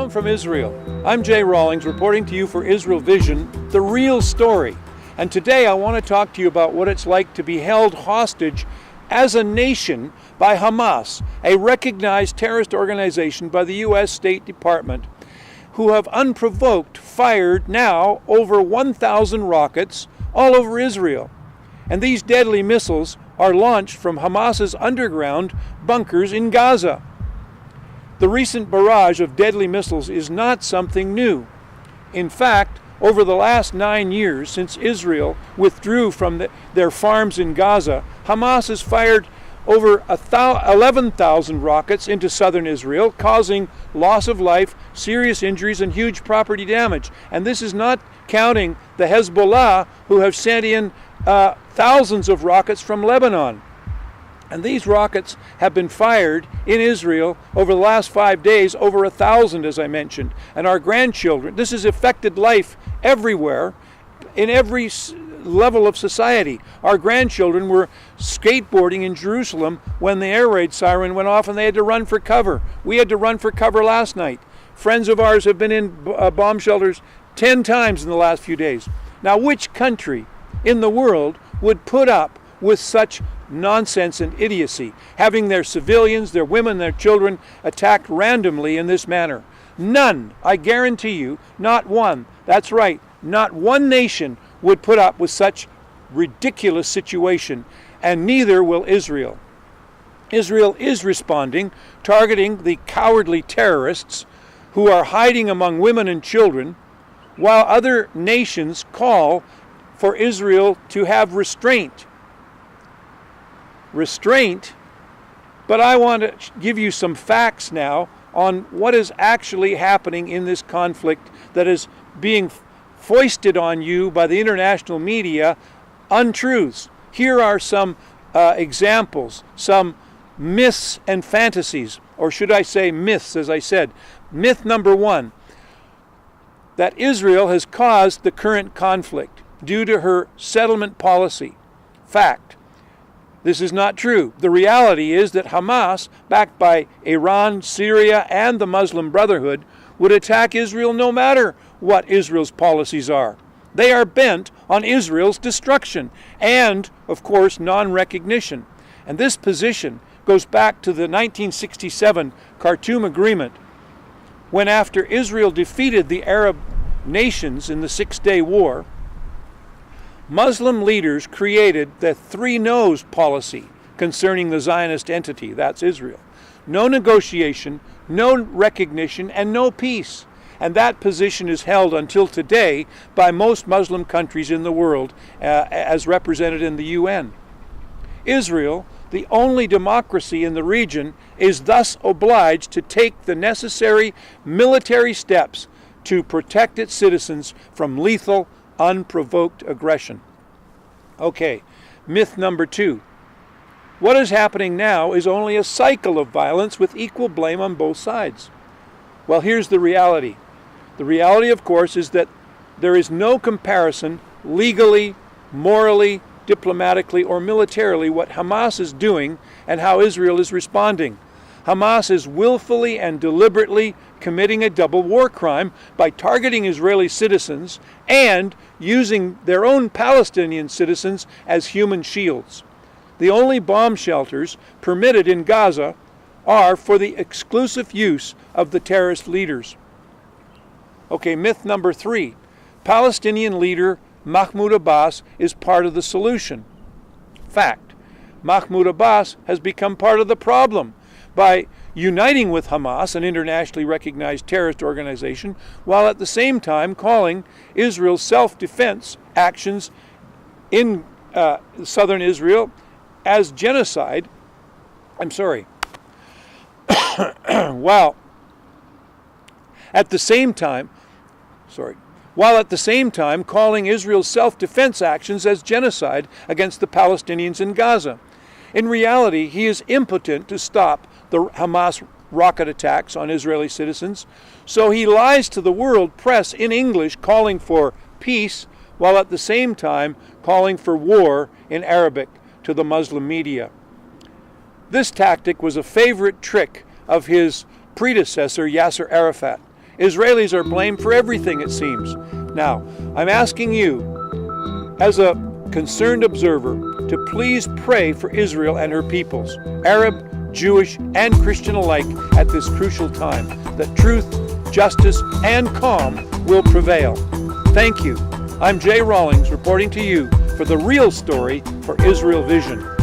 Shalom from Israel. I'm Jay Rawlings reporting to you for Israel Vision, the real story. And today I want to talk to you about what it's like to be held hostage as a nation by Hamas, a recognized terrorist organization by the U.S. State Department, who have unprovoked fired now over 1,000 rockets all over Israel. And these deadly missiles are launched from Hamas's underground bunkers in Gaza. The recent barrage of deadly missiles is not something new. In fact, over the last 9 years, since Israel withdrew from their farms in Gaza, Hamas has fired over 11,000 rockets into southern Israel, causing loss of life, serious injuries, and huge property damage. And this is not counting the Hezbollah, who have sent in thousands of rockets from Lebanon. And these rockets have been fired in Israel over the last 5 days, over 1,000, as I mentioned. And our grandchildren, this has affected life everywhere, in every level of society. Our grandchildren were skateboarding in Jerusalem when the air raid siren went off and they had to run for cover. We had to run for cover last night. Friends of ours have been in bomb shelters 10 times in the last few days. Now, which country in the world would put up with such nonsense and idiocy, having their civilians, their women, their children attacked randomly in this manner? None, I guarantee you, not one. That's right, not one nation would put up with such ridiculous situation, and neither will Israel. Israel is responding, targeting the cowardly terrorists who are hiding among women and children, while other nations call for Israel to have restraint. But I want to give you some facts now on what is actually happening in this conflict that is being foisted on you by the international media, untruths. Here are some examples, some myths and fantasies, or should I say myths, as I said. Myth number 1, that Israel has caused the current conflict due to her settlement policy. Fact. This is not true. The reality is that Hamas, backed by Iran, Syria, and the Muslim Brotherhood, would attack Israel no matter what Israel's policies are. They are bent on Israel's destruction and, of course, non-recognition. And this position goes back to the 1967 Khartoum Agreement, when after Israel defeated the Arab nations in the Six-Day War, Muslim leaders created the three no's policy concerning the Zionist entity, that's Israel. No negotiation, no recognition, and no peace. And that position is held until today by most Muslim countries in the world, as represented in the UN. Israel, the only democracy in the region, is thus obliged to take the necessary military steps to protect its citizens from lethal, unprovoked aggression. Okay, myth number 2. What is happening now is only a cycle of violence with equal blame on both sides. Well, here's the reality. The reality, of course, is that there is no comparison legally, morally, diplomatically, or militarily what Hamas is doing and how Israel is responding. Hamas is willfully and deliberately committing a double war crime by targeting Israeli citizens and using their own Palestinian citizens as human shields. The only bomb shelters permitted in Gaza are for the exclusive use of the terrorist leaders. Okay, myth number 3. Palestinian leader Mahmoud Abbas is part of the solution. Fact. Mahmoud Abbas has become part of the problem by uniting with Hamas, an internationally recognized terrorist organization, while at the same time calling Israel's self-defense actions in southern Israel as genocide. While at the same time calling Israel's self-defense actions as genocide against the Palestinians in Gaza. In reality, he is impotent to stop the Hamas rocket attacks on Israeli citizens, so he lies to the world press in English calling for peace, while at the same time calling for war in Arabic to the Muslim media. This tactic was a favorite trick of his predecessor, Yasser Arafat. Israelis are blamed for everything, it seems. Now, I'm asking you, as a concerned observer, to please pray for Israel and her peoples, Arab, Jewish, and Christian alike, at this crucial time, that truth, justice, and calm will prevail. Thank you. I'm Jay Rawlings reporting to you for the real story for Israel Vision.